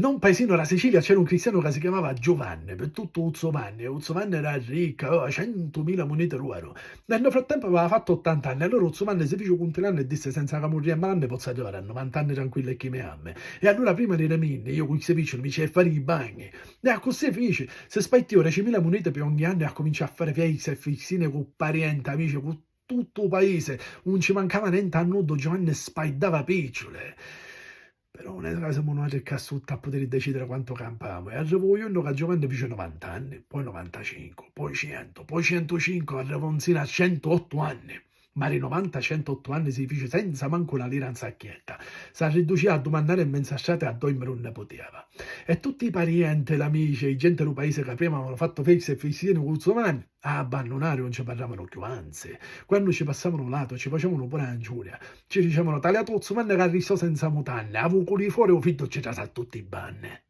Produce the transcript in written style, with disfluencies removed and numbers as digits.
Non paesino della Sicilia c'era un cristiano che si chiamava Giovanni, per tutto Uzzovanni, e Uzzovanni era ricco, aveva 100.000 monete d'oro. Nel frattempo aveva fatto 80 anni, allora Uzzovanni si fece un anno e disse senza che morire a anni posso arrivare a 90 anni tranquillo e chi mi ama. E allora prima di reminne, io con questi piccoli mi c'è a fare i bagni. E a così fece, se spetti ora 10.000 monete per ogni anno e a cominciare a fare feste e festine con parenti, amici, con tutto il paese. Non ci mancava niente a nudo, Giovanni spaidava picciole. Però non è che siamo noi che a poter decidere quanto campavamo. E arrivo io che Giovanni fece 90 anni, poi 95, poi 100, poi 105, arrivò sino a 108 anni. Ma ai 90-108 anni si fece senza manco una lira in sacchietta. Si riduceva a domandare in mezza strada e a dormire non ne poteva. E tutti i parenti, gli amici, i gente del paese che prima avevano fatto feste e festine con il suo mani, a abbandonare non ci parlavano più, anzi, quando ci passavano lato ci facevano pure ingiuria. Ci dicevano tagliato il suo mani che arrivò senza mutanne, avevo con fuori o figlio ci sa tutti i banne.